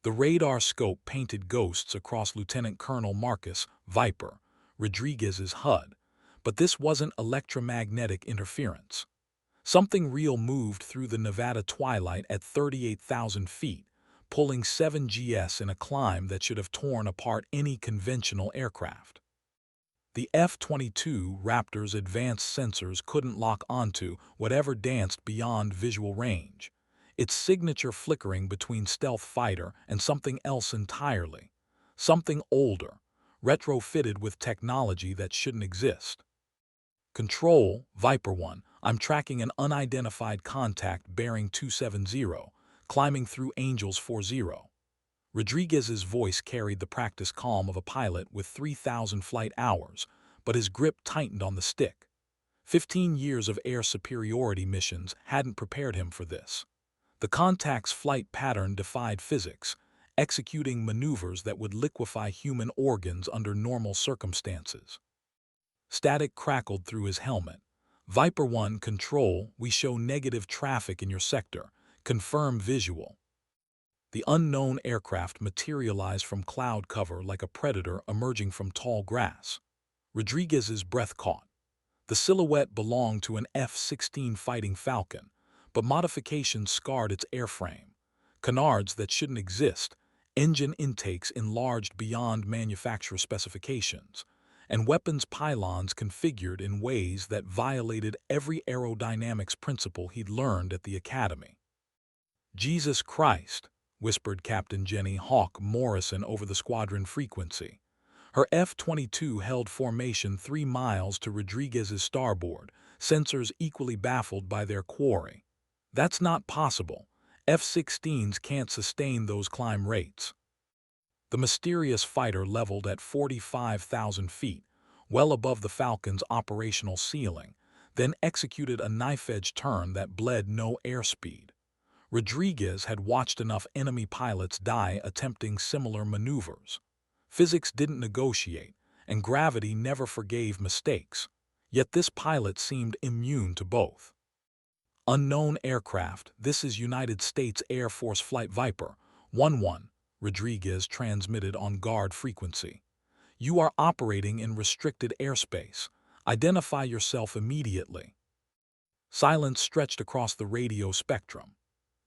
The radar scope painted ghosts across Lieutenant Colonel Marcus Viper Rodriguez's HUD, but this wasn't electromagnetic interference. Something real moved through the Nevada twilight at 38,000 feet, pulling 7GS in a climb that should have torn apart any conventional aircraft. The F-22 Raptor's advanced sensors couldn't lock onto whatever danced beyond visual range, its signature flickering between stealth fighter and something else entirely, something older, retrofitted with technology that shouldn't exist. Control, Viper 1, I'm tracking an unidentified contact bearing 270, climbing through Angels 40. Rodriguez's voice carried the practiced calm of a pilot with 3,000 flight hours, but his grip tightened on the stick. 15 years of air superiority missions hadn't prepared him for this. The contact's flight pattern defied physics, executing maneuvers that would liquefy human organs under normal circumstances. Static crackled through his helmet. Viper 1, control, we show negative traffic in your sector. Confirm visual. The unknown aircraft materialized from cloud cover like a predator emerging from tall grass. Rodriguez's breath caught. The silhouette belonged to an F-16 Fighting Falcon, but modifications scarred its airframe. Canards that shouldn't exist, engine intakes enlarged beyond manufacturer specifications, and weapons pylons configured in ways that violated every aerodynamics principle he'd learned at the academy. Jesus Christ, whispered Captain Jenny Hawk Morrison over the squadron frequency. Her F-22 held formation 3 miles to Rodriguez's starboard, sensors equally baffled by their quarry. That's not possible. F-16s can't sustain those climb rates. The mysterious fighter leveled at 45,000 feet, well above the Falcon's operational ceiling, then executed a knife-edge turn that bled no airspeed. Rodriguez had watched enough enemy pilots die attempting similar maneuvers. Physics didn't negotiate, and gravity never forgave mistakes, yet this pilot seemed immune to both. Unknown aircraft, this is United States Air Force Flight Viper 1-1, Rodriguez transmitted on guard frequency. You are operating in restricted airspace. Identify yourself immediately. Silence stretched across the radio spectrum.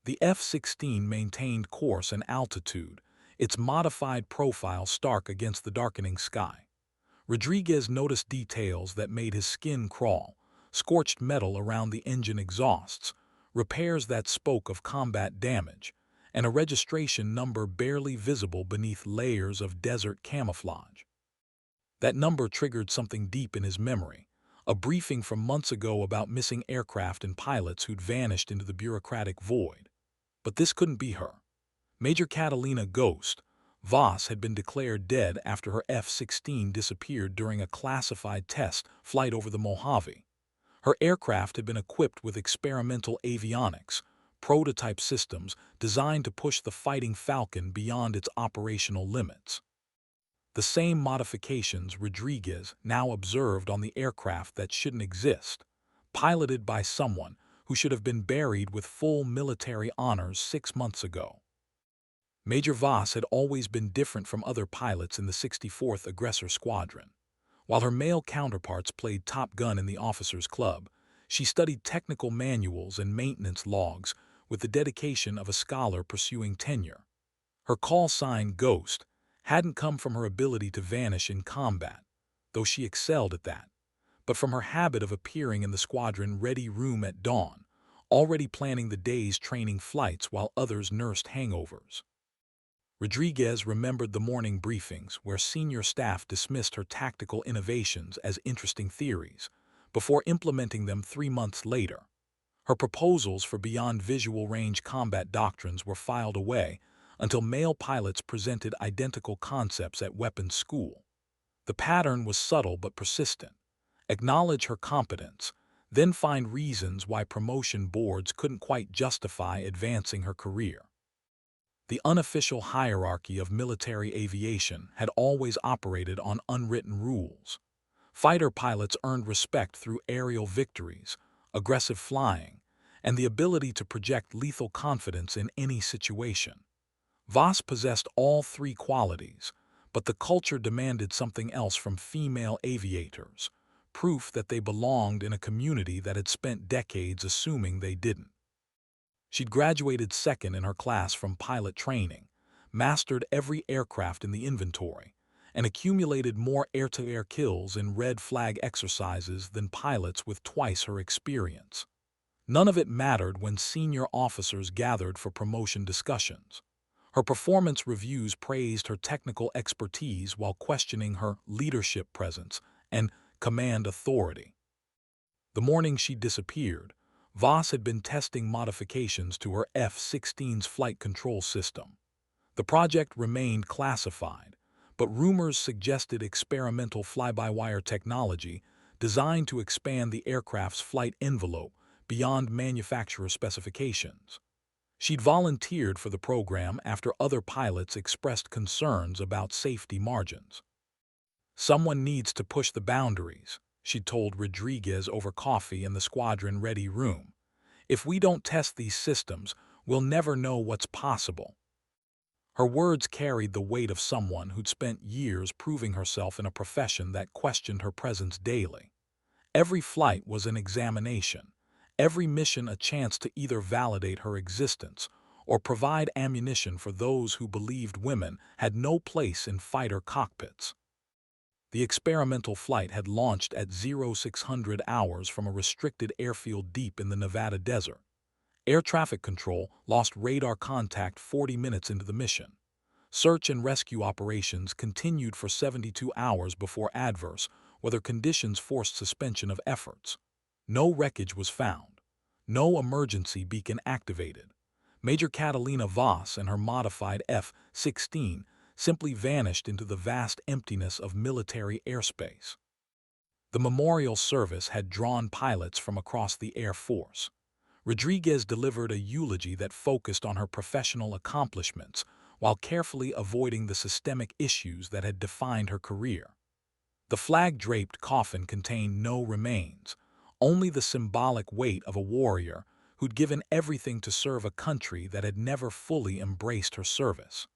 The F-16 maintained course and altitude, its modified profile stark against the darkening sky. Rodriguez noticed details that made his skin crawl: scorched metal around the engine exhausts, repairs that spoke of combat damage, and a registration number barely visible beneath layers of desert camouflage. That number triggered something deep in his memory, a briefing from months ago about missing aircraft and pilots who'd vanished into the bureaucratic void. But this couldn't be her. Major Catalina Ghost Voss had been declared dead after her F-16 disappeared during a classified test flight over the Mojave. Her aircraft had been equipped with experimental avionics, prototype systems designed to push the Fighting Falcon beyond its operational limits. The same modifications Rodriguez now observed on the aircraft that shouldn't exist, piloted by someone who should have been buried with full military honors 6 months ago. Major Voss had always been different from other pilots in the 64th Aggressor Squadron. While her male counterparts played Top Gun in the Officers' Club, she studied technical manuals and maintenance logs with the dedication of a scholar pursuing tenure. Her call sign, Ghost, hadn't come from her ability to vanish in combat, though she excelled at that, but from her habit of appearing in the squadron ready room at dawn, already planning the day's training flights while others nursed hangovers. Rodriguez remembered the morning briefings where senior staff dismissed her tactical innovations as interesting theories, before implementing them 3 months later. Her proposals for beyond visual range combat doctrines were filed away until male pilots presented identical concepts at weapons school. The pattern was subtle but persistent. Acknowledge her competence, then find reasons why promotion boards couldn't quite justify advancing her career. The unofficial hierarchy of military aviation had always operated on unwritten rules. Fighter pilots earned respect through aerial victories, aggressive flying, and the ability to project lethal confidence in any situation. Voss possessed all three qualities, but the culture demanded something else from female aviators, proof that they belonged in a community that had spent decades assuming they didn't. She'd graduated second in her class from pilot training, mastered every aircraft in the inventory, and accumulated more air-to-air kills in red flag exercises than pilots with twice her experience. None of it mattered when senior officers gathered for promotion discussions. Her performance reviews praised her technical expertise while questioning her leadership presence and command authority. The morning she disappeared, Voss had been testing modifications to her F-16's flight control system. The project remained classified, but rumors suggested experimental fly-by-wire technology designed to expand the aircraft's flight envelope beyond manufacturer specifications. She'd volunteered for the program after other pilots expressed concerns about safety margins. "Someone needs to push the boundaries," she told Rodriguez over coffee in the squadron-ready room. "If we don't test these systems, we'll never know what's possible." Her words carried the weight of someone who'd spent years proving herself in a profession that questioned her presence daily. Every flight was an examination, every mission a chance to either validate her existence or provide ammunition for those who believed women had no place in fighter cockpits. The experimental flight had launched at 0600 hours from a restricted airfield deep in the Nevada desert. Air traffic control lost radar contact 40 minutes into the mission. Search and rescue operations continued for 72 hours before adverse weather conditions forced suspension of efforts. No wreckage was found. No emergency beacon activated. Major Catalina Voss and her modified F-16 simply vanished into the vast emptiness of military airspace. The memorial service had drawn pilots from across the Air Force. Rodriguez delivered a eulogy that focused on her professional accomplishments while carefully avoiding the systemic issues that had defined her career. The flag-draped coffin contained no remains, only the symbolic weight of a warrior who'd given everything to serve a country that had never fully embraced her service.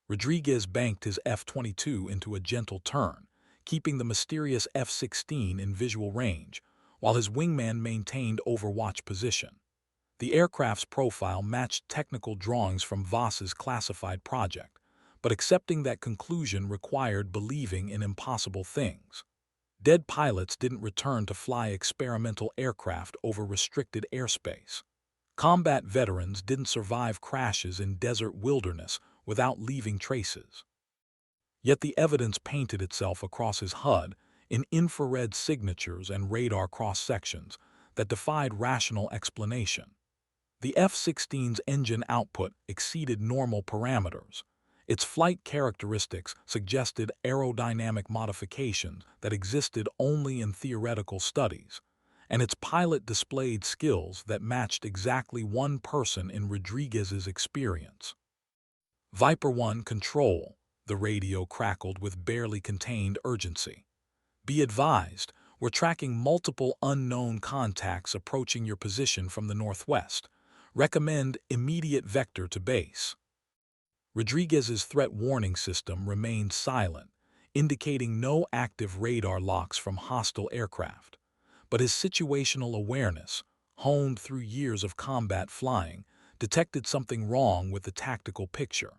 Rodriguez banked his F-22 into a gentle turn, keeping the mysterious F-16 in visual range, while his wingman maintained overwatch position. The aircraft's profile matched technical drawings from Voss's classified project, but accepting that conclusion required believing in impossible things. Dead pilots didn't return to fly experimental aircraft over restricted airspace. Combat veterans didn't survive crashes in desert wilderness without leaving traces. Yet the evidence painted itself across his HUD in infrared signatures and radar cross-sections that defied rational explanation. The F-16's engine output exceeded normal parameters. Its flight characteristics suggested aerodynamic modifications that existed only in theoretical studies, and its pilot displayed skills that matched exactly one person in Rodriguez's experience. "Viper 1 control," the radio crackled with barely contained urgency. "Be advised, we're tracking multiple unknown contacts approaching your position from the northwest. Recommend immediate vector to base." Rodriguez's threat warning system remained silent, indicating no active radar locks from hostile aircraft. But his situational awareness, honed through years of combat flying, detected something wrong with the tactical picture.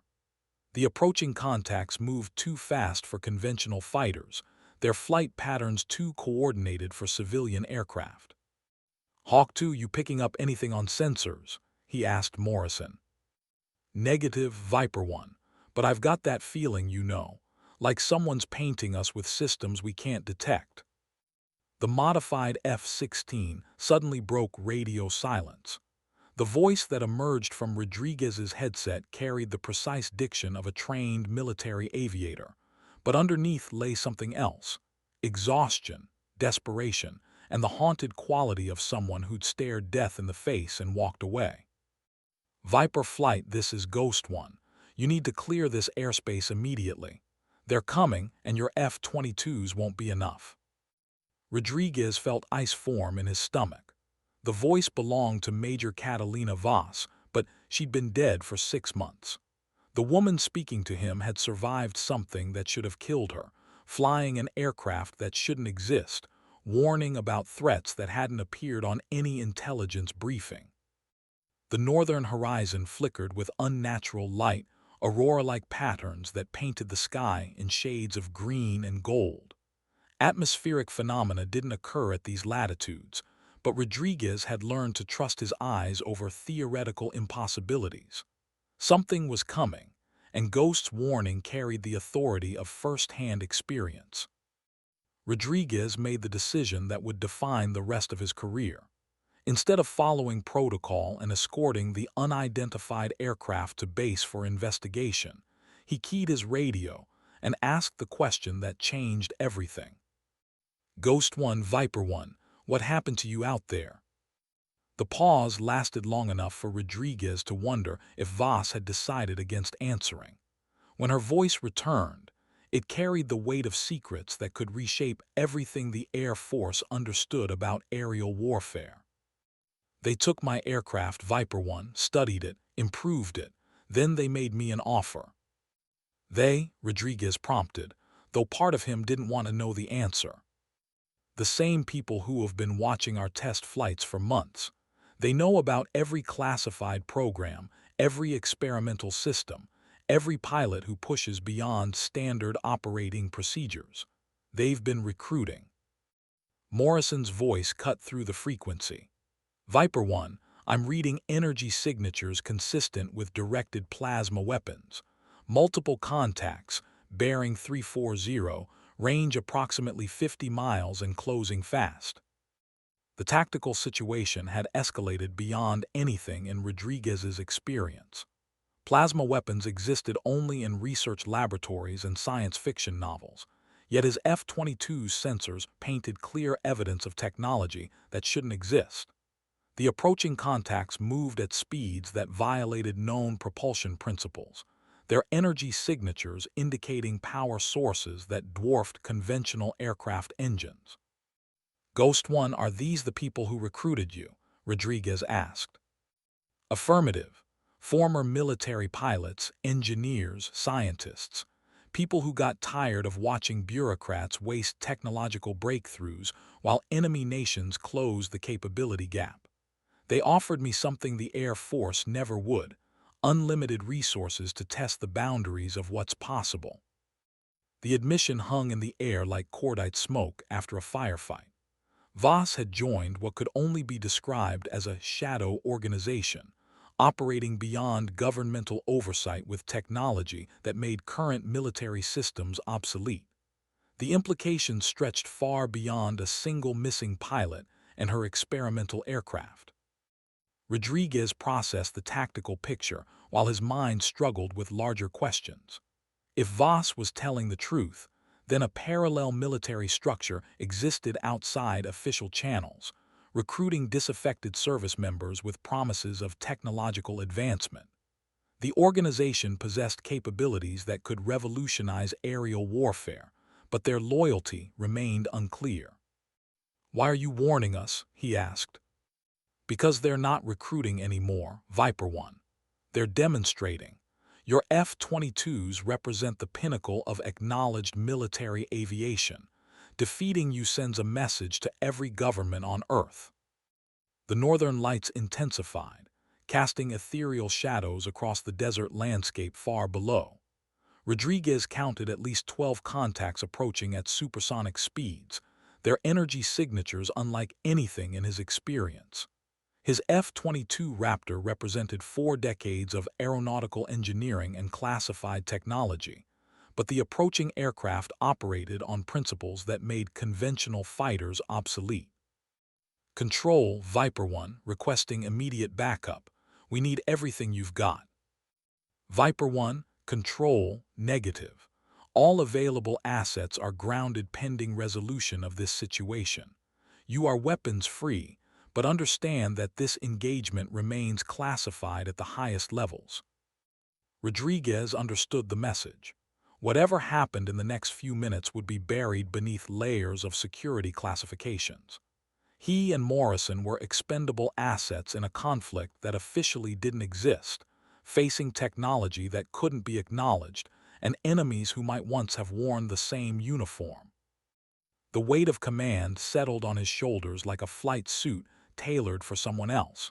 The approaching contacts moved too fast for conventional fighters, their flight patterns too coordinated for civilian aircraft. "Hawk 2, you picking up anything on sensors?" he asked Morrison. "Negative, Viper 1, but I've got that feeling, like someone's painting us with systems we can't detect." The modified F-16 suddenly broke radio silence. The voice that emerged from Rodriguez's headset carried the precise diction of a trained military aviator, but underneath lay something else: exhaustion, desperation, and the haunted quality of someone who'd stared death in the face and walked away. "Viper Flight, this is Ghost 1. You need to clear this airspace immediately. They're coming, and your F-22s won't be enough." Rodriguez felt ice form in his stomach. The voice belonged to Major Catalina Voss, but she'd been dead for 6 months. The woman speaking to him had survived something that should have killed her, flying an aircraft that shouldn't exist, warning about threats that hadn't appeared on any intelligence briefing. The northern horizon flickered with unnatural light, aurora-like patterns that painted the sky in shades of green and gold. Atmospheric phenomena didn't occur at these latitudes, but Rodriguez had learned to trust his eyes over theoretical impossibilities. Something was coming, and Ghost's warning carried the authority of first-hand experience. Rodriguez made the decision that would define the rest of his career. Instead of following protocol and escorting the unidentified aircraft to base for investigation, he keyed his radio and asked the question that changed everything. Ghost 1, Viper 1, what happened to you out there? The pause lasted long enough for Rodriguez to wonder if Voss had decided against answering. When her voice returned, it carried the weight of secrets that could reshape everything the Air Force understood about aerial warfare. They took my aircraft, Viper 1, studied it, improved it, then they made me an offer. They, Rodriguez prompted, though part of him didn't want to know the answer. The same people who have been watching our test flights for months. They know about every classified program, every experimental system, every pilot who pushes beyond standard operating procedures. They've been recruiting. Morrison's voice cut through the frequency. Viper 1, I'm reading energy signatures consistent with directed plasma weapons. Multiple contacts, bearing 340, range approximately 50 miles and closing fast. The tactical situation had escalated beyond anything in Rodriguez's experience. Plasma weapons existed only in research laboratories and science fiction novels, yet his F-22s sensors painted clear evidence of technology that shouldn't exist. The approaching contacts moved at speeds that violated known propulsion principles, their energy signatures indicating power sources that dwarfed conventional aircraft engines. Ghost 1, are these the people who recruited you? Rodriguez asked. Affirmative. Former military pilots, engineers, scientists, people who got tired of watching bureaucrats waste technological breakthroughs while enemy nations closed the capability gap. They offered me something the Air Force never would: unlimited resources to test the boundaries of what's possible. The admission hung in the air like cordite smoke after a firefight. Voss had joined what could only be described as a shadow organization, operating beyond governmental oversight with technology that made current military systems obsolete. The implications stretched far beyond a single missing pilot and her experimental aircraft. Rodriguez processed the tactical picture while his mind struggled with larger questions. If Voss was telling the truth, then a parallel military structure existed outside official channels, recruiting disaffected service members with promises of technological advancement. The organization possessed capabilities that could revolutionize aerial warfare, but their loyalty remained unclear. "Why are you warning us?" he asked. "Because they're not recruiting anymore, Viper 1. They're demonstrating. Your F-22s represent the pinnacle of acknowledged military aviation. Defeating you sends a message to every government on Earth." The northern lights intensified, casting ethereal shadows across the desert landscape far below. Rodriguez counted at least 12 contacts approaching at supersonic speeds, their energy signatures unlike anything in his experience. His F-22 Raptor represented 4 decades of aeronautical engineering and classified technology, but the approaching aircraft operated on principles that made conventional fighters obsolete. "Control, Viper 1, requesting immediate backup. We need everything you've got." Viper 1, Control, negative. All available assets are grounded pending resolution of this situation. You are weapons-free, but understand that this engagement remains classified at the highest levels. Rodriguez understood the message. Whatever happened in the next few minutes would be buried beneath layers of security classifications. He and Morrison were expendable assets in a conflict that officially didn't exist, facing technology that couldn't be acknowledged and enemies who might once have worn the same uniform. The weight of command settled on his shoulders like a flight suit tailored for someone else.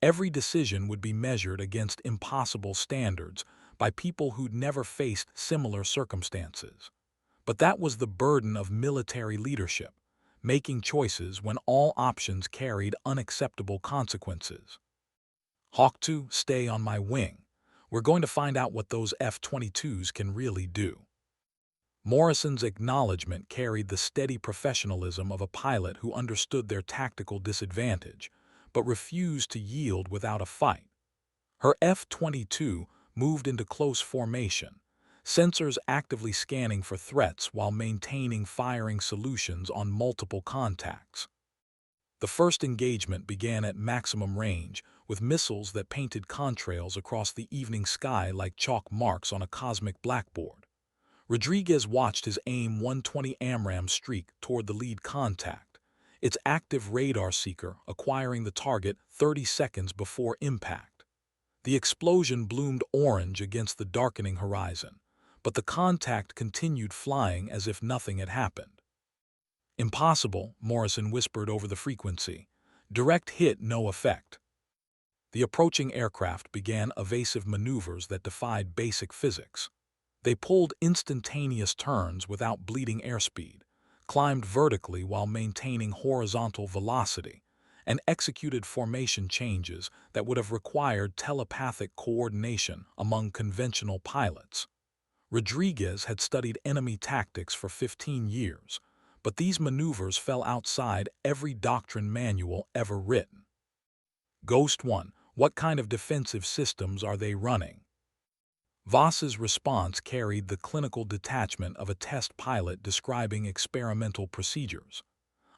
Every decision would be measured against impossible standards by people who'd never faced similar circumstances. But that was the burden of military leadership, making choices when all options carried unacceptable consequences. Hawk 2, stay on my wing. We're going to find out what those F-22s can really do. Morrison's acknowledgement carried the steady professionalism of a pilot who understood their tactical disadvantage, but refused to yield without a fight. Her F-22 moved into close formation, sensors actively scanning for threats while maintaining firing solutions on multiple contacts. The first engagement began at maximum range, with missiles that painted contrails across the evening sky like chalk marks on a cosmic blackboard. Rodriguez watched his AIM-120 AMRAAM streak toward the lead contact, its active radar seeker acquiring the target 30 seconds before impact. The explosion bloomed orange against the darkening horizon, but the contact continued flying as if nothing had happened. "Impossible," Morrison whispered over the frequency. "Direct hit, no effect." The approaching aircraft began evasive maneuvers that defied basic physics. They pulled instantaneous turns without bleeding airspeed, climbed vertically while maintaining horizontal velocity, and executed formation changes that would have required telepathic coordination among conventional pilots. Rodriguez had studied enemy tactics for 15 years, but these maneuvers fell outside every doctrine manual ever written. Ghost 1, what kind of defensive systems are they running? Voss's response carried the clinical detachment of a test pilot describing experimental procedures.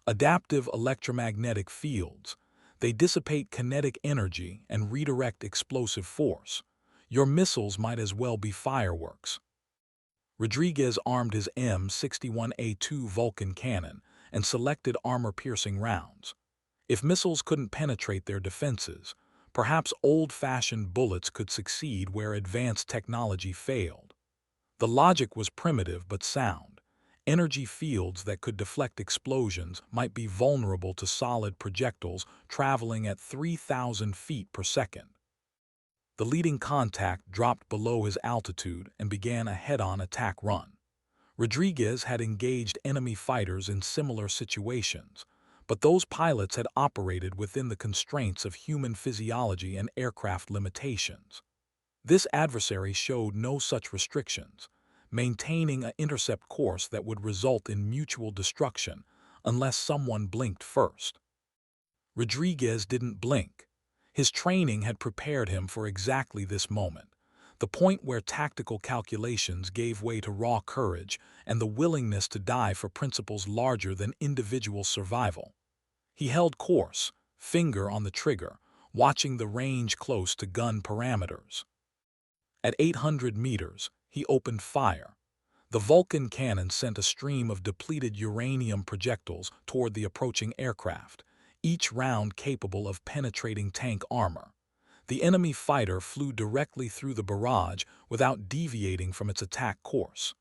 Adaptive electromagnetic fields. They dissipate kinetic energy and redirect explosive force. Your missiles might as well be fireworks. Rodriguez armed his M61A2 Vulcan cannon and selected armor-piercing rounds. If missiles couldn't penetrate their defenses, perhaps old-fashioned bullets could succeed where advanced technology failed. The logic was primitive but sound. Energy fields that could deflect explosions might be vulnerable to solid projectiles traveling at 3,000 feet per second. The leading contact dropped below his altitude and began a head-on attack run. Rodriguez had engaged enemy fighters in similar situations, but those pilots had operated within the constraints of human physiology and aircraft limitations. This adversary showed no such restrictions, maintaining an intercept course that would result in mutual destruction unless someone blinked first. Rodriguez didn't blink. His training had prepared him for exactly this moment, the point where tactical calculations gave way to raw courage and the willingness to die for principles larger than individual survival. He held course, finger on the trigger, watching the range close to gun parameters. At 800 meters, he opened fire. The Vulcan cannon sent a stream of depleted uranium projectiles toward the approaching aircraft, each round capable of penetrating tank armor. The enemy fighter flew directly through the barrage without deviating from its attack course.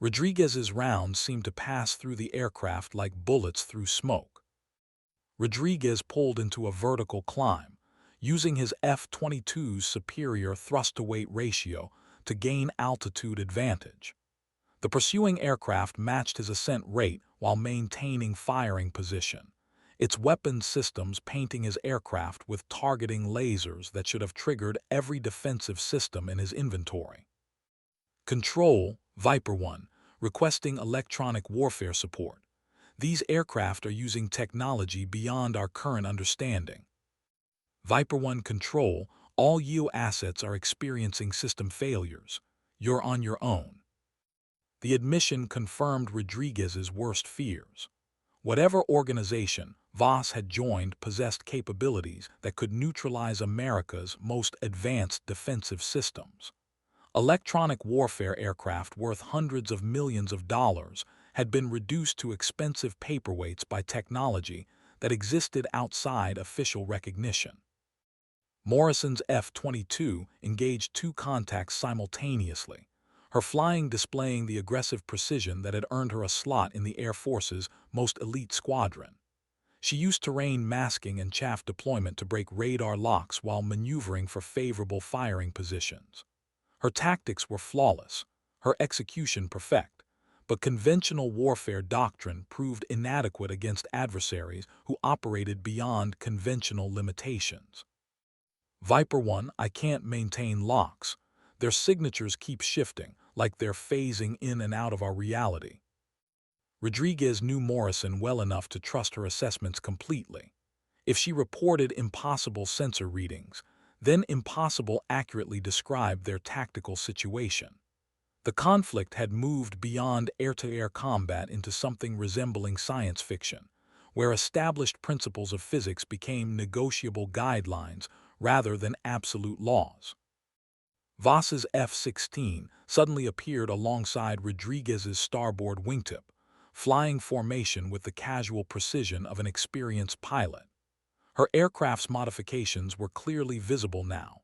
Rodriguez's rounds seemed to pass through the aircraft like bullets through smoke. Rodriguez pulled into a vertical climb, using his F-22's superior thrust-to-weight ratio to gain altitude advantage. The pursuing aircraft matched his ascent rate while maintaining firing position, its weapons systems painting his aircraft with targeting lasers that should have triggered every defensive system in his inventory. Control, Viper 1, requesting electronic warfare support. These aircraft are using technology beyond our current understanding. Viper 1 Control, all YEO assets are experiencing system failures. You're on your own. The admission confirmed Rodriguez's worst fears. Whatever organization Voss had joined possessed capabilities that could neutralize America's most advanced defensive systems. Electronic warfare aircraft worth hundreds of millions of dollars had been reduced to expensive paperweights by technology that existed outside official recognition. Morrison's F-22 engaged two contacts simultaneously, her flying displaying the aggressive precision that had earned her a slot in the Air Force's most elite squadron. She used terrain masking and chaff deployment to break radar locks while maneuvering for favorable firing positions. Her tactics were flawless, her execution perfect, but conventional warfare doctrine proved inadequate against adversaries who operated beyond conventional limitations. Viper 1, I can't maintain locks. Their signatures keep shifting, like they're phasing in and out of our reality. Rodriguez knew Morrison well enough to trust her assessments completely. If she reported impossible sensor readings, then impossible accurately described their tactical situation. The conflict had moved beyond air-to-air combat into something resembling science fiction, where established principles of physics became negotiable guidelines rather than absolute laws. Voss's F-16 suddenly appeared alongside Rodriguez's starboard wingtip, flying formation with the casual precision of an experienced pilot. Her aircraft's modifications were clearly visible now.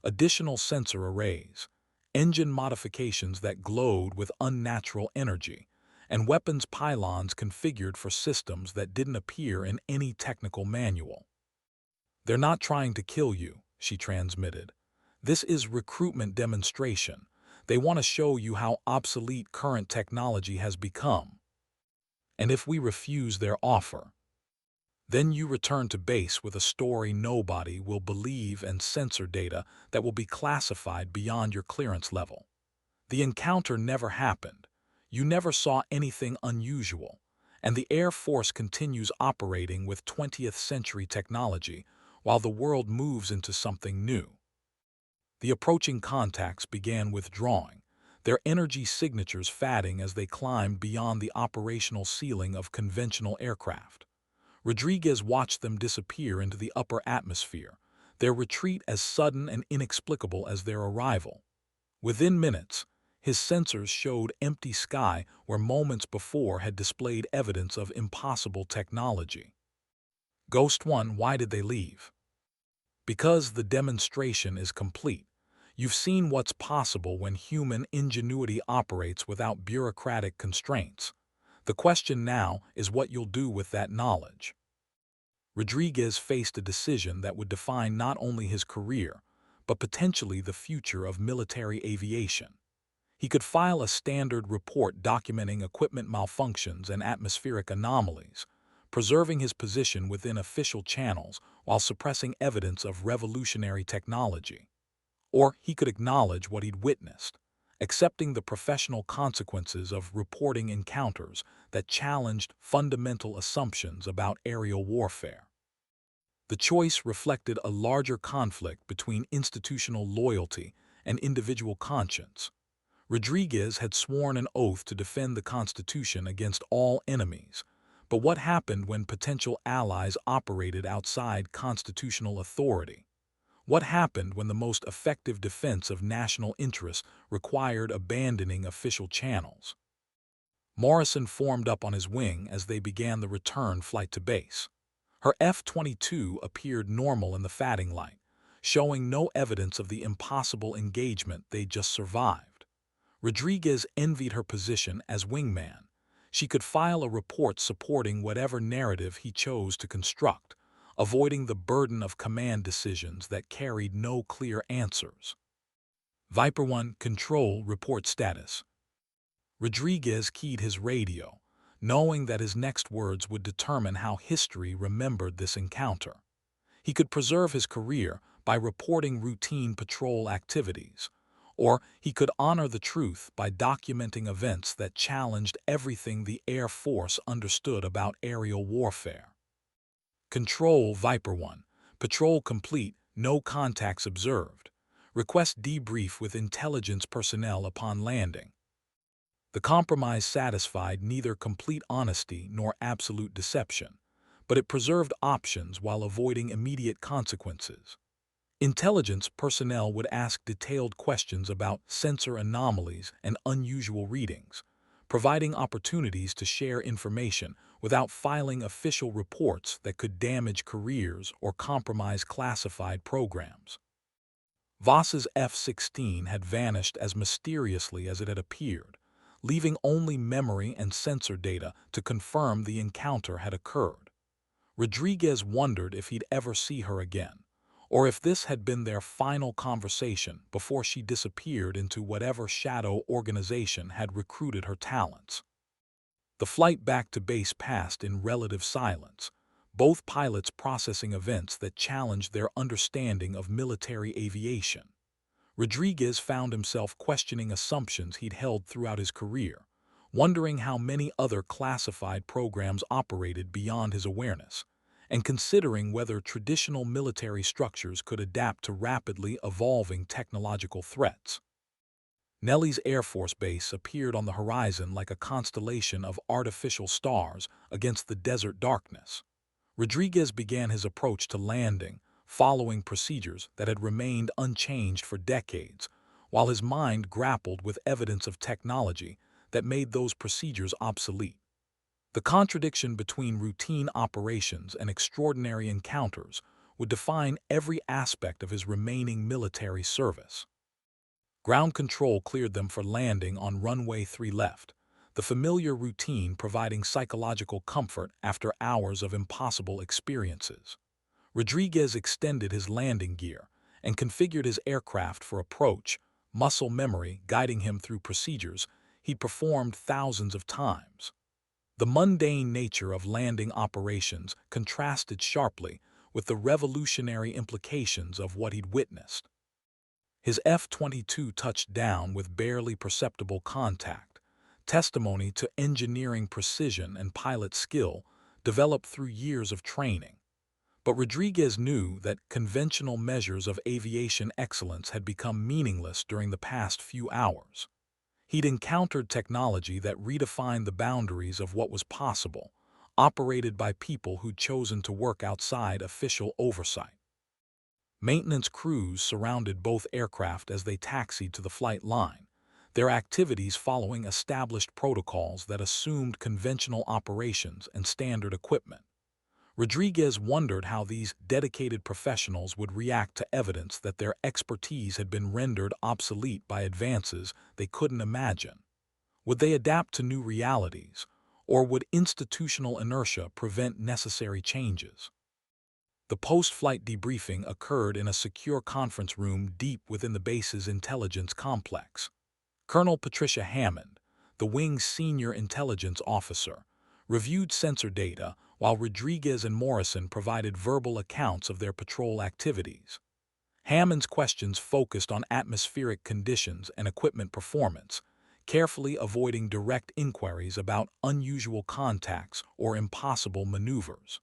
Additional sensor arrays, engine modifications that glowed with unnatural energy, and weapons pylons configured for systems that didn't appear in any technical manual. "They're not trying to kill you," she transmitted. "This is recruitment demonstration. They want to show you how obsolete current technology has become. And if we refuse their offer, then you return to base with a story nobody will believe and sensor data that will be classified beyond your clearance level. The encounter never happened. You never saw anything unusual. And the Air Force continues operating with 20th century technology while the world moves into something new." The approaching contacts began withdrawing, their energy signatures fading as they climbed beyond the operational ceiling of conventional aircraft. Rodriguez watched them disappear into the upper atmosphere, their retreat as sudden and inexplicable as their arrival. Within minutes, his sensors showed empty sky where moments before had displayed evidence of impossible technology. Ghost 1, why did they leave? Because the demonstration is complete. You've seen what's possible when human ingenuity operates without bureaucratic constraints. The question now is what you'll do with that knowledge. Rodriguez faced a decision that would define not only his career, but potentially the future of military aviation. He could file a standard report documenting equipment malfunctions and atmospheric anomalies, preserving his position within official channels while suppressing evidence of revolutionary technology. Or he could acknowledge what he'd witnessed, accepting the professional consequences of reporting encounters that challenged fundamental assumptions about aerial warfare. The choice reflected a larger conflict between institutional loyalty and individual conscience. Rodriguez had sworn an oath to defend the Constitution against all enemies, but what happened when potential allies operated outside constitutional authority? What happened when the most effective defense of national interests required abandoning official channels? Morrison formed up on his wing as they began the return flight to base. Her F-22 appeared normal in the fatting light, showing no evidence of the impossible engagement they'd just survived. Rodriguez envied her position as wingman. She could file a report supporting whatever narrative he chose to construct, avoiding the burden of command decisions that carried no clear answers. Viper 1, control, report status. Rodriguez keyed his radio, knowing that his next words would determine how history remembered this encounter. He could preserve his career by reporting routine patrol activities, or he could honor the truth by documenting events that challenged everything the Air Force understood about aerial warfare. Control, Viper 1. Patrol complete, no contacts observed. Request debrief with intelligence personnel upon landing. The compromise satisfied neither complete honesty nor absolute deception, but it preserved options while avoiding immediate consequences. Intelligence personnel would ask detailed questions about sensor anomalies and unusual readings, providing opportunities to share information without filing official reports that could damage careers or compromise classified programs. Voss's F-16 had vanished as mysteriously as it had appeared, leaving only memory and sensor data to confirm the encounter had occurred. Rodriguez wondered if he'd ever see her again, or if this had been their final conversation before she disappeared into whatever shadow organization had recruited her talents. The flight back to base passed in relative silence, both pilots processing events that challenged their understanding of military aviation. Rodriguez found himself questioning assumptions he'd held throughout his career, wondering how many other classified programs operated beyond his awareness, and considering whether traditional military structures could adapt to rapidly evolving technological threats. Nellis Air Force Base appeared on the horizon like a constellation of artificial stars against the desert darkness. Rodriguez began his approach to landing, following procedures that had remained unchanged for decades, while his mind grappled with evidence of technology that made those procedures obsolete. The contradiction between routine operations and extraordinary encounters would define every aspect of his remaining military service. Ground control cleared them for landing on runway 3 left, the familiar routine providing psychological comfort after hours of impossible experiences. Rodriguez extended his landing gear and configured his aircraft for approach, muscle memory guiding him through procedures he'd performed thousands of times. The mundane nature of landing operations contrasted sharply with the revolutionary implications of what he'd witnessed. His F-22 touched down with barely perceptible contact, testimony to engineering precision and pilot skill developed through years of training. But Rodriguez knew that conventional measures of aviation excellence had become meaningless during the past few hours. He'd encountered technology that redefined the boundaries of what was possible, operated by people who'd chosen to work outside official oversight. Maintenance crews surrounded both aircraft as they taxied to the flight line, their activities following established protocols that assumed conventional operations and standard equipment. Rodriguez wondered how these dedicated professionals would react to evidence that their expertise had been rendered obsolete by advances they couldn't imagine. Would they adapt to new realities, or would institutional inertia prevent necessary changes? The post-flight debriefing occurred in a secure conference room deep within the base's intelligence complex. Colonel Patricia Hammond, the wing's senior intelligence officer, reviewed sensor data while Rodriguez and Morrison provided verbal accounts of their patrol activities. Hammond's questions focused on atmospheric conditions and equipment performance, carefully avoiding direct inquiries about unusual contacts or impossible maneuvers.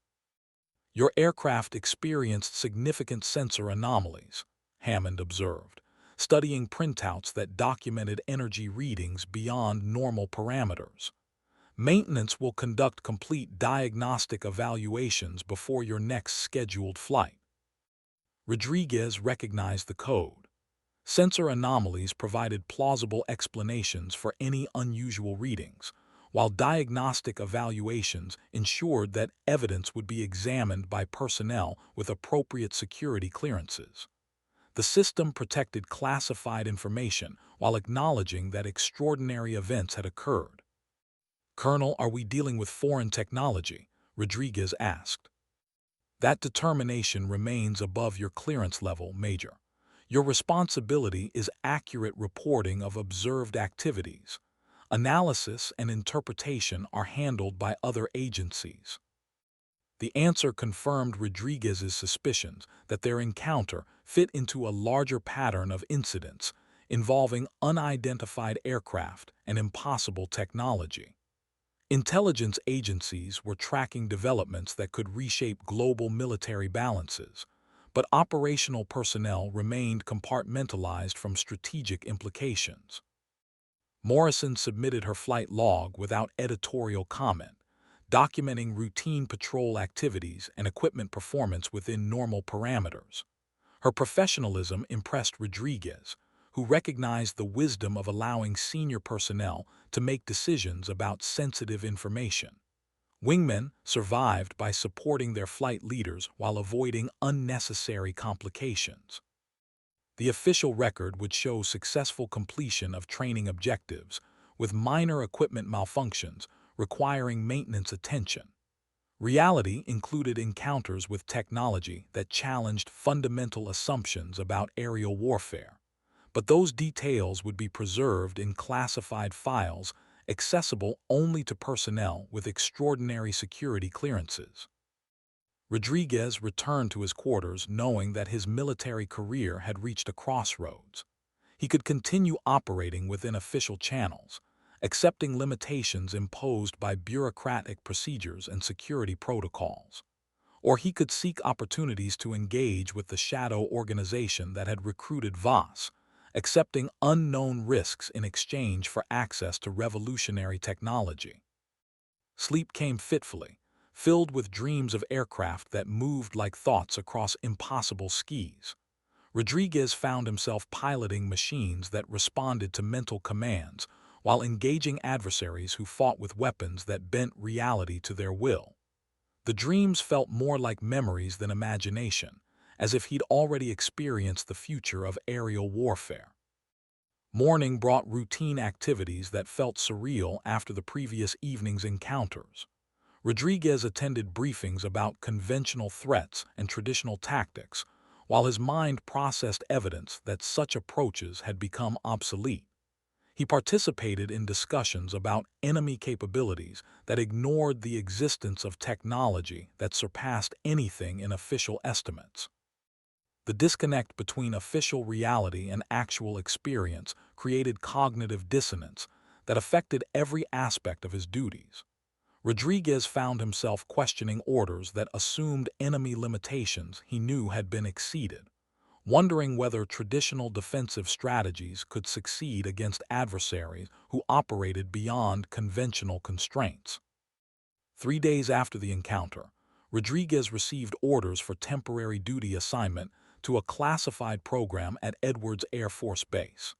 "Your aircraft experienced significant sensor anomalies," Hammond observed, studying printouts that documented energy readings beyond normal parameters. "Maintenance will conduct complete diagnostic evaluations before your next scheduled flight." Rodriguez recognized the code. Sensor anomalies provided plausible explanations for any unusual readings, while diagnostic evaluations ensured that evidence would be examined by personnel with appropriate security clearances. The system protected classified information while acknowledging that extraordinary events had occurred. "Colonel, are we dealing with foreign technology?" Rodriguez asked. "That determination remains above your clearance level, Major. Your responsibility is accurate reporting of observed activities. Analysis and interpretation are handled by other agencies." The answer confirmed Rodriguez's suspicions that their encounter fit into a larger pattern of incidents involving unidentified aircraft and impossible technology. Intelligence agencies were tracking developments that could reshape global military balances, but operational personnel remained compartmentalized from strategic implications. Morrison submitted her flight log without editorial comment, documenting routine patrol activities and equipment performance within normal parameters. Her professionalism impressed Rodriguez, who recognized the wisdom of allowing senior personnel to make decisions about sensitive information. Wingmen survived by supporting their flight leaders while avoiding unnecessary complications. The official record would show successful completion of training objectives, with minor equipment malfunctions requiring maintenance attention. Reality included encounters with technology that challenged fundamental assumptions about aerial warfare, but those details would be preserved in classified files accessible only to personnel with extraordinary security clearances. Rodriguez returned to his quarters knowing that his military career had reached a crossroads. He could continue operating within official channels, accepting limitations imposed by bureaucratic procedures and security protocols. Or he could seek opportunities to engage with the shadow organization that had recruited Voss, accepting unknown risks in exchange for access to revolutionary technology. Sleep came fitfully, filled with dreams of aircraft that moved like thoughts across impossible skis. Rodriguez found himself piloting machines that responded to mental commands while engaging adversaries who fought with weapons that bent reality to their will. The dreams felt more like memories than imagination, as if he'd already experienced the future of aerial warfare. Morning brought routine activities that felt surreal after the previous evening's encounters. Rodriguez attended briefings about conventional threats and traditional tactics, while his mind processed evidence that such approaches had become obsolete. He participated in discussions about enemy capabilities that ignored the existence of technology that surpassed anything in official estimates. The disconnect between official reality and actual experience created cognitive dissonance that affected every aspect of his duties. Rodriguez found himself questioning orders that assumed enemy limitations he knew had been exceeded, wondering whether traditional defensive strategies could succeed against adversaries who operated beyond conventional constraints. 3 days after the encounter, Rodriguez received orders for temporary duty assignment to a classified program at Edwards Air Force Base.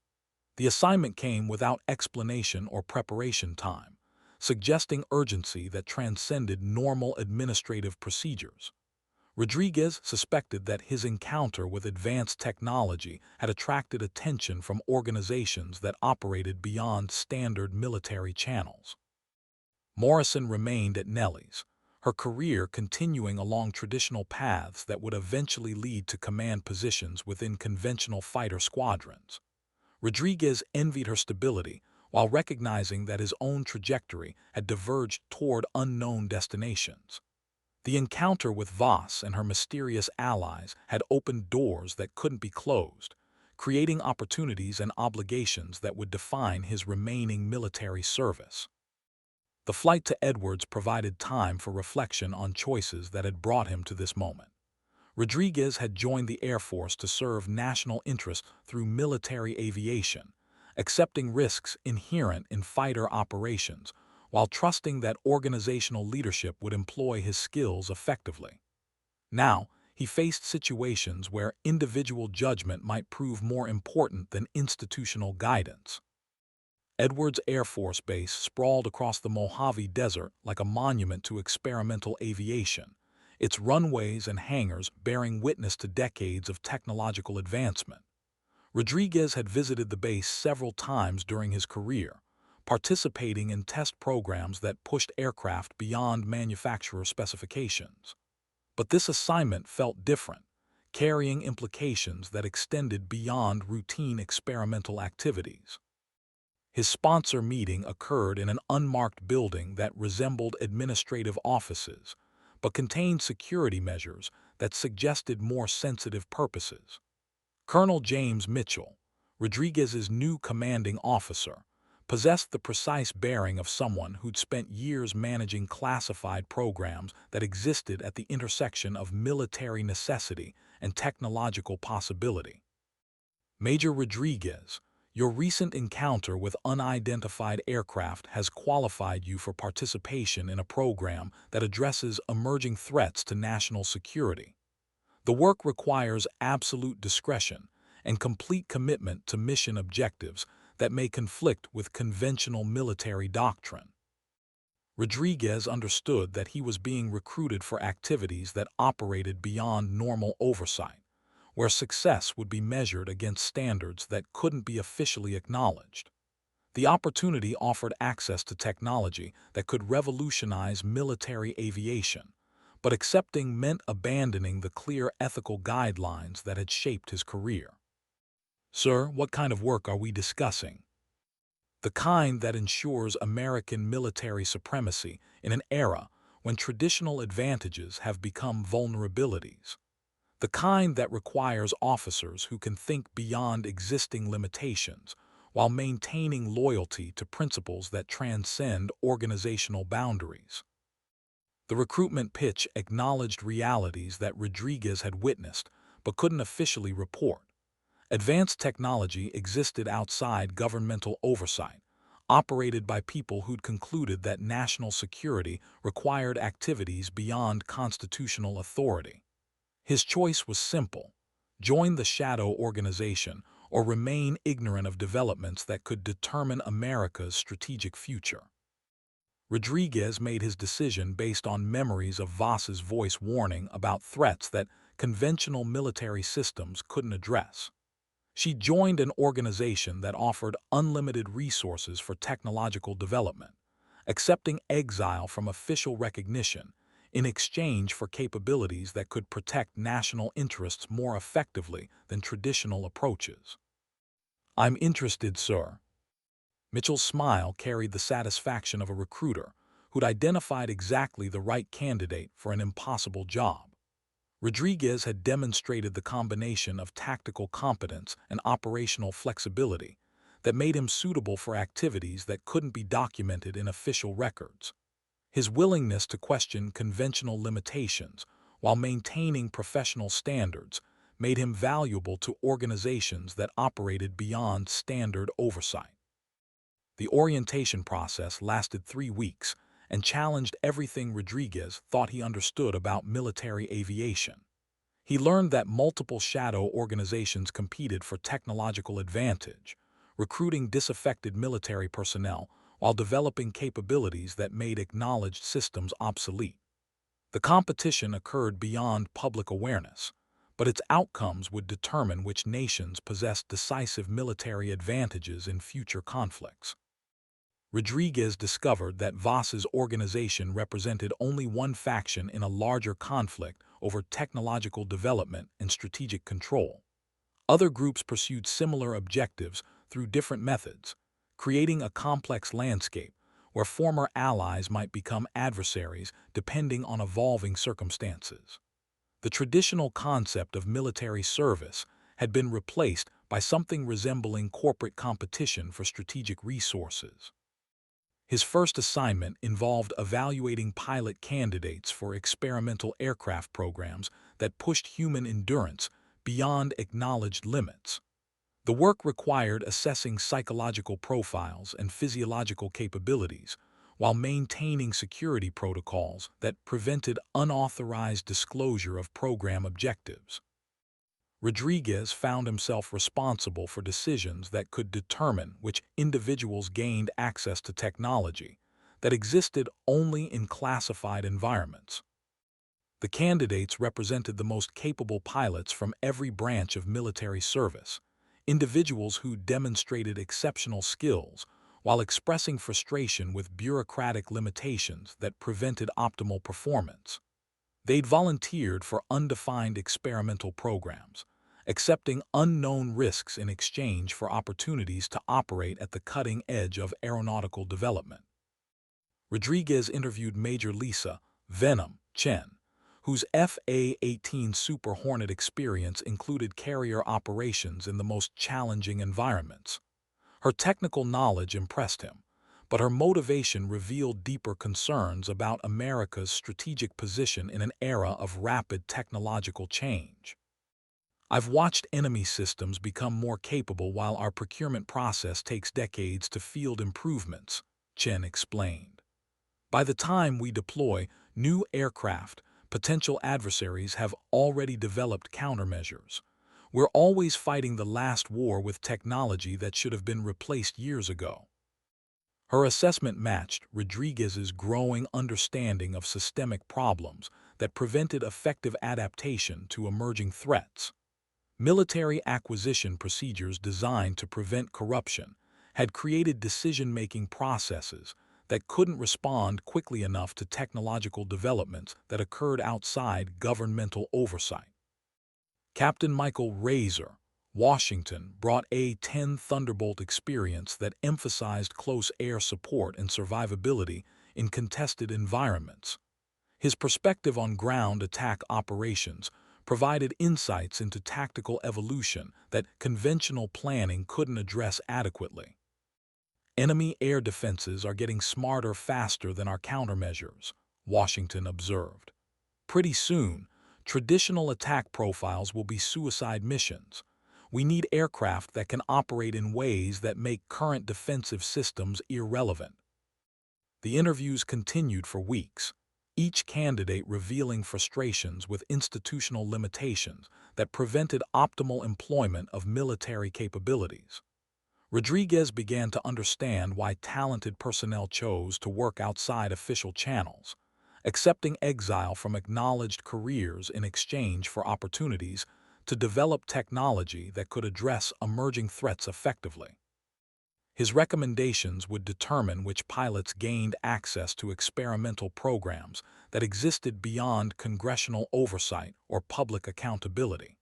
The assignment came without explanation or preparation time, suggesting urgency that transcended normal administrative procedures. Rodriguez suspected that his encounter with advanced technology had attracted attention from organizations that operated beyond standard military channels. Morrison remained at Nellie's, her career continuing along traditional paths that would eventually lead to command positions within conventional fighter squadrons. Rodriguez envied her stability while recognizing that his own trajectory had diverged toward unknown destinations. The encounter with Voss and her mysterious allies had opened doors that couldn't be closed, creating opportunities and obligations that would define his remaining military service. The flight to Edwards provided time for reflection on choices that had brought him to this moment. Rodriguez had joined the Air Force to serve national interests through military aviation, accepting risks inherent in fighter operations, while trusting that organizational leadership would employ his skills effectively. Now, he faced situations where individual judgment might prove more important than institutional guidance. Edwards Air Force Base sprawled across the Mojave Desert like a monument to experimental aviation, its runways and hangars bearing witness to decades of technological advancement. Rodriguez had visited the base several times during his career, participating in test programs that pushed aircraft beyond manufacturer specifications. But this assignment felt different, carrying implications that extended beyond routine experimental activities. His sponsor meeting occurred in an unmarked building that resembled administrative offices, but contained security measures that suggested more sensitive purposes. Colonel James Mitchell, Rodriguez's new commanding officer, possessed the precise bearing of someone who'd spent years managing classified programs that existed at the intersection of military necessity and technological possibility. Major Rodriguez, your recent encounter with unidentified aircraft has qualified you for participation in a program that addresses emerging threats to national security. The work requires absolute discretion, and complete commitment to mission objectives that may conflict with conventional military doctrine. Rodriguez understood that he was being recruited for activities that operated beyond normal oversight, where success would be measured against standards that couldn't be officially acknowledged. The opportunity offered access to technology that could revolutionize military aviation, but accepting meant abandoning the clear ethical guidelines that had shaped his career. "Sir, what kind of work are we discussing?" "The kind that ensures American military supremacy in an era when traditional advantages have become vulnerabilities. The kind that requires officers who can think beyond existing limitations while maintaining loyalty to principles that transcend organizational boundaries." The recruitment pitch acknowledged realities that Rodriguez had witnessed but couldn't officially report. Advanced technology existed outside governmental oversight, operated by people who'd concluded that national security required activities beyond constitutional authority. His choice was simple: join the shadow organization or remain ignorant of developments that could determine America's strategic future. Rodriguez made his decision based on memories of Voss's voice warning about threats that conventional military systems couldn't address. She joined an organization that offered unlimited resources for technological development, accepting exile from official recognition in exchange for capabilities that could protect national interests more effectively than traditional approaches. "I'm interested, sir." Mitchell's smile carried the satisfaction of a recruiter who'd identified exactly the right candidate for an impossible job. Rodriguez had demonstrated the combination of tactical competence and operational flexibility that made him suitable for activities that couldn't be documented in official records. His willingness to question conventional limitations while maintaining professional standards made him valuable to organizations that operated beyond standard oversight. The orientation process lasted 3 weeks and challenged everything Rodriguez thought he understood about military aviation. He learned that multiple shadow organizations competed for technological advantage, recruiting disaffected military personnel while developing capabilities that made acknowledged systems obsolete. The competition occurred beyond public awareness, but its outcomes would determine which nations possessed decisive military advantages in future conflicts. Rodriguez discovered that Voss's organization represented only one faction in a larger conflict over technological development and strategic control. Other groups pursued similar objectives through different methods, creating a complex landscape where former allies might become adversaries depending on evolving circumstances. The traditional concept of military service had been replaced by something resembling corporate competition for strategic resources. His first assignment involved evaluating pilot candidates for experimental aircraft programs that pushed human endurance beyond acknowledged limits. The work required assessing psychological profiles and physiological capabilities while maintaining security protocols that prevented unauthorized disclosure of program objectives. Rodriguez found himself responsible for decisions that could determine which individuals gained access to technology that existed only in classified environments. The candidates represented the most capable pilots from every branch of military service, individuals who demonstrated exceptional skills while expressing frustration with bureaucratic limitations that prevented optimal performance. They'd volunteered for undefined experimental programs, accepting unknown risks in exchange for opportunities to operate at the cutting edge of aeronautical development. Rodriguez interviewed Major Lisa "Venom" Chen, whose F-18 Super Hornet experience included carrier operations in the most challenging environments. Her technical knowledge impressed him, but her motivation revealed deeper concerns about America's strategic position in an era of rapid technological change. "I've watched enemy systems become more capable while our procurement process takes decades to field improvements," Chen explained. "By the time we deploy new aircraft, potential adversaries have already developed countermeasures. We're always fighting the last war with technology that should have been replaced years ago. Her assessment matched Rodriguez's growing understanding of systemic problems that prevented effective adaptation to emerging threats. Military acquisition procedures designed to prevent corruption had created decision-making processes that couldn't respond quickly enough to technological developments that occurred outside governmental oversight. Captain Michael Razor, Washington, brought A-10 Thunderbolt experience that emphasized close air support and survivability in contested environments. His perspective on ground attack operations provided insights into tactical evolution that conventional planning couldn't address adequately. Enemy air defenses are getting smarter faster than our countermeasures, Washington observed. Pretty soon, traditional attack profiles will be suicide missions. We need aircraft that can operate in ways that make current defensive systems irrelevant. The interviews continued for weeks, each candidate revealing frustrations with institutional limitations that prevented optimal employment of military capabilities. Rodriguez began to understand why talented personnel chose to work outside official channels, accepting exile from acknowledged careers in exchange for opportunities to develop technology that could address emerging threats effectively. His recommendations would determine which pilots gained access to experimental programs that existed beyond congressional oversight or public accountability.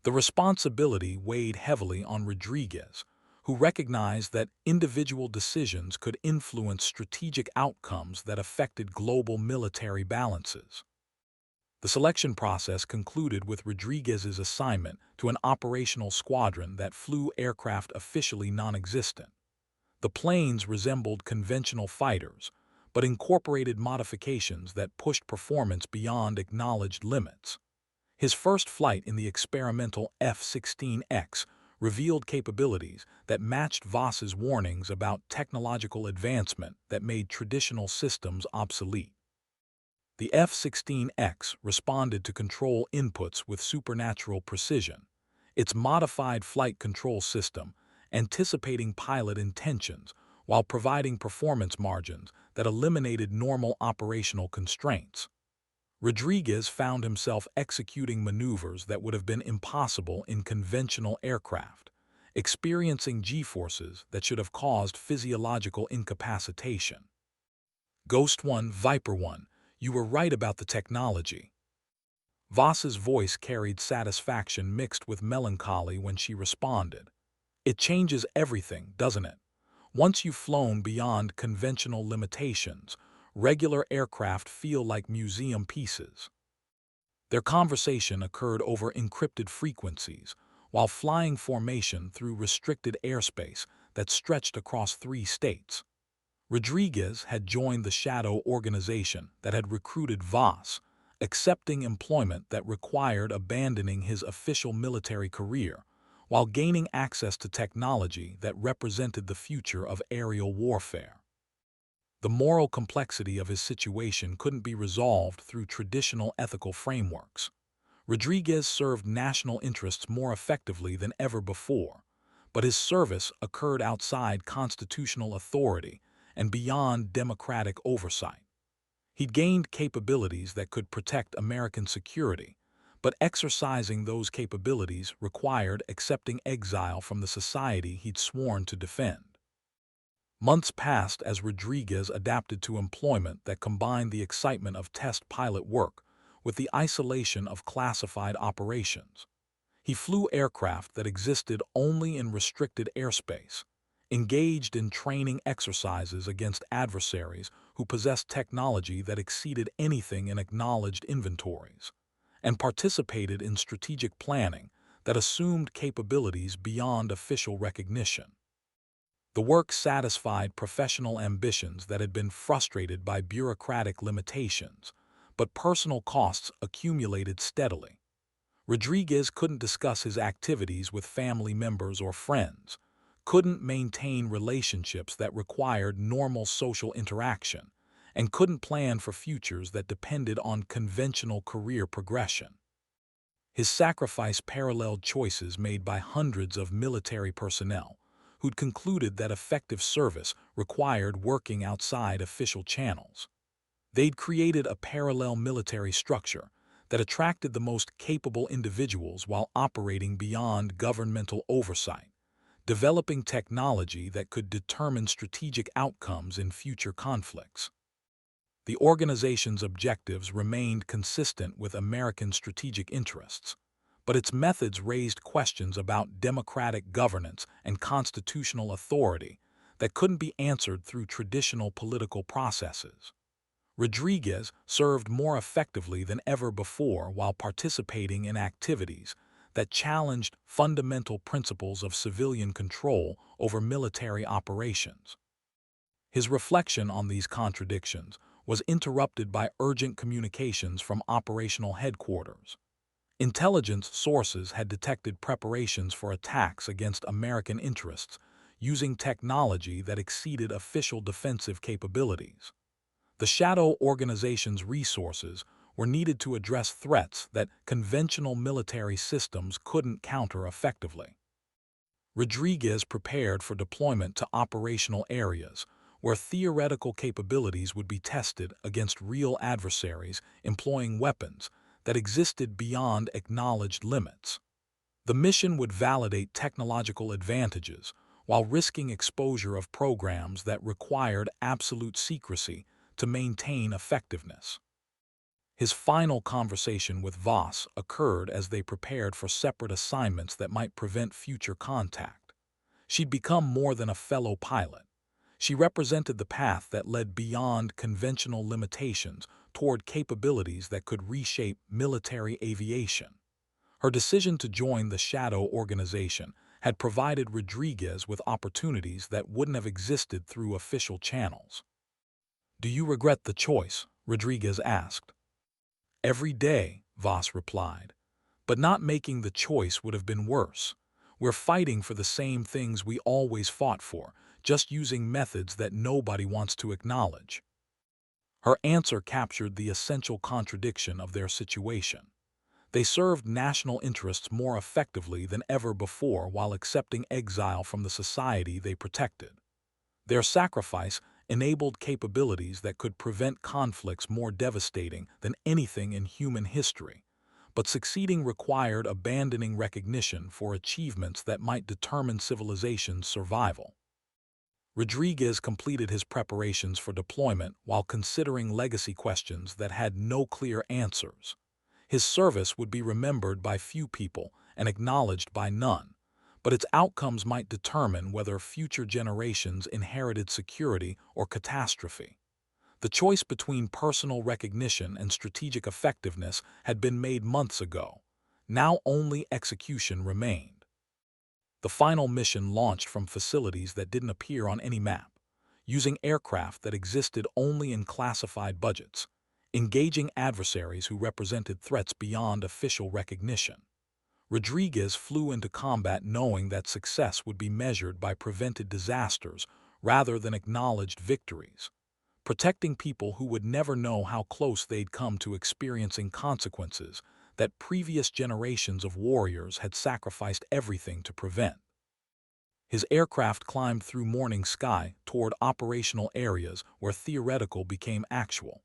The responsibility weighed heavily on Rodriguez, who recognized that individual decisions could influence strategic outcomes that affected global military balances. The selection process concluded with Rodriguez's assignment to an operational squadron that flew aircraft officially non-existent. The planes resembled conventional fighters, but incorporated modifications that pushed performance beyond acknowledged limits. His first flight in the experimental F-16X revealed capabilities that matched Voss's warnings about technological advancement that made traditional systems obsolete. The F-16X responded to control inputs with supernatural precision, its modified flight control system anticipating pilot intentions while providing performance margins that eliminated normal operational constraints. Rodriguez found himself executing maneuvers that would have been impossible in conventional aircraft, experiencing G-forces that should have caused physiological incapacitation. Ghost 1, Viper 1, you were right about the technology. Voss's voice carried satisfaction mixed with melancholy when she responded. It changes everything, doesn't it? Once you've flown beyond conventional limitations, regular aircraft feel like museum pieces. Their conversation occurred over encrypted frequencies, while flying formation through restricted airspace that stretched across 3 states. Rodriguez had joined the shadow organization that had recruited Voss, accepting employment that required abandoning his official military career, while gaining access to technology that represented the future of aerial warfare. The moral complexity of his situation couldn't be resolved through traditional ethical frameworks. Rodriguez served national interests more effectively than ever before, but his service occurred outside constitutional authority and beyond democratic oversight. He'd gained capabilities that could protect American security, but exercising those capabilities required accepting exile from the society he'd sworn to defend. Months passed as Rodriguez adapted to employment that combined the excitement of test pilot work with the isolation of classified operations. He flew aircraft that existed only in restricted airspace, engaged in training exercises against adversaries who possessed technology that exceeded anything in acknowledged inventories, and participated in strategic planning that assumed capabilities beyond official recognition. The work satisfied professional ambitions that had been frustrated by bureaucratic limitations, but personal costs accumulated steadily. Rodriguez couldn't discuss his activities with family members or friends, couldn't maintain relationships that required normal social interaction, and couldn't plan for futures that depended on conventional career progression. His sacrifice paralleled choices made by hundreds of military personnel, who'd concluded that effective service required working outside official channels. They'd created a parallel military structure that attracted the most capable individuals while operating beyond governmental oversight, developing technology that could determine strategic outcomes in future conflicts. The organization's objectives remained consistent with American strategic interests, but its methods raised questions about democratic governance and constitutional authority that couldn't be answered through traditional political processes. Rodriguez served more effectively than ever before while participating in activities that challenged fundamental principles of civilian control over military operations. His reflection on these contradictions was interrupted by urgent communications from operational headquarters. Intelligence sources had detected preparations for attacks against American interests using technology that exceeded official defensive capabilities. The Shadow Organization's resources were needed to address threats that conventional military systems couldn't counter effectively. Rodriguez prepared for deployment to operational areas where theoretical capabilities would be tested against real adversaries employing weapons that existed beyond acknowledged limits. The mission would validate technological advantages while risking exposure of programs that required absolute secrecy to maintain effectiveness. His final conversation with Voss occurred as they prepared for separate assignments that might prevent future contact. She'd become more than a fellow pilot. She represented the path that led beyond conventional limitations toward capabilities that could reshape military aviation. Her decision to join the Shadow Organization had provided Rodriguez with opportunities that wouldn't have existed through official channels. "Do you regret the choice?" Rodriguez asked. "Every day," Voss replied. "But not making the choice would have been worse. We're fighting for the same things we always fought for, just using methods that nobody wants to acknowledge." Her answer captured the essential contradiction of their situation. They served national interests more effectively than ever before while accepting exile from the society they protected. Their sacrifice enabled capabilities that could prevent conflicts more devastating than anything in human history, but succeeding required abandoning recognition for achievements that might determine civilization's survival. Rodriguez completed his preparations for deployment while considering legacy questions that had no clear answers. His service would be remembered by few people and acknowledged by none, but its outcomes might determine whether future generations inherited security or catastrophe. The choice between personal recognition and strategic effectiveness had been made months ago. Now only execution remained. The final mission launched from facilities that didn't appear on any map, using aircraft that existed only in classified budgets, engaging adversaries who represented threats beyond official recognition. Rodriguez flew into combat knowing that success would be measured by prevented disasters rather than acknowledged victories, protecting people who would never know how close they'd come to experiencing consequences that previous generations of warriors had sacrificed everything to prevent. His aircraft climbed through morning sky toward operational areas where theoretical became actual,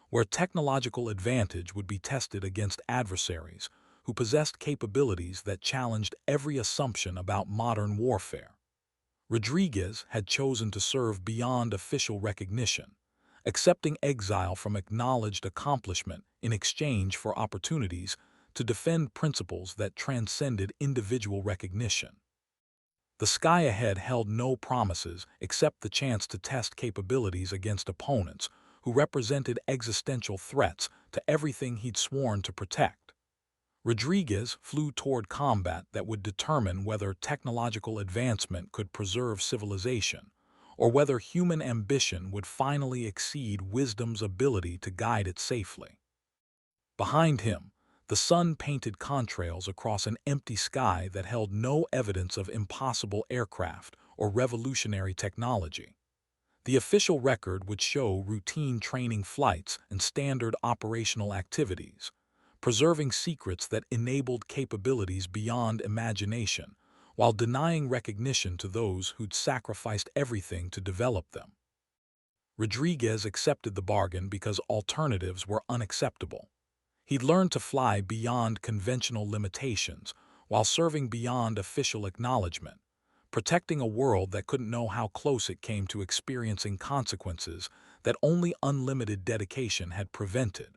where technological advantage would be tested against adversaries who possessed capabilities that challenged every assumption about modern warfare. Rodriguez had chosen to serve beyond official recognition, accepting exile from acknowledged accomplishment in exchange for opportunities to defend principles that transcended individual recognition. The sky ahead held no promises except the chance to test capabilities against opponents who represented existential threats to everything he'd sworn to protect. Rodriguez flew toward combat that would determine whether technological advancement could preserve civilization, or whether human ambition would finally exceed wisdom's ability to guide it safely. Behind him, the sun painted contrails across an empty sky that held no evidence of impossible aircraft or revolutionary technology. The official record would show routine training flights and standard operational activities, preserving secrets that enabled capabilities beyond imagination, while denying recognition to those who'd sacrificed everything to develop them. Rodriguez accepted the bargain because alternatives were unacceptable. He'd learned to fly beyond conventional limitations while serving beyond official acknowledgement, protecting a world that couldn't know how close it came to experiencing consequences that only unlimited dedication had prevented.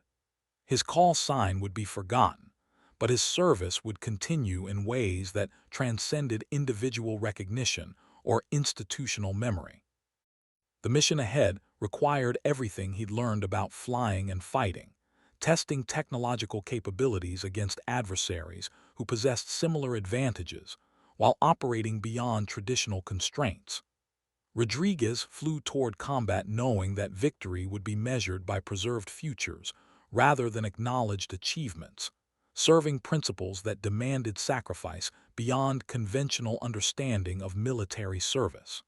His call sign would be forgotten, but his service would continue in ways that transcended individual recognition or institutional memory. The mission ahead required everything he'd learned about flying and fighting, testing technological capabilities against adversaries who possessed similar advantages while operating beyond traditional constraints. Rodriguez flew toward combat knowing that victory would be measured by preserved futures rather than acknowledged achievements, serving principles that demanded sacrifice beyond conventional understanding of military service.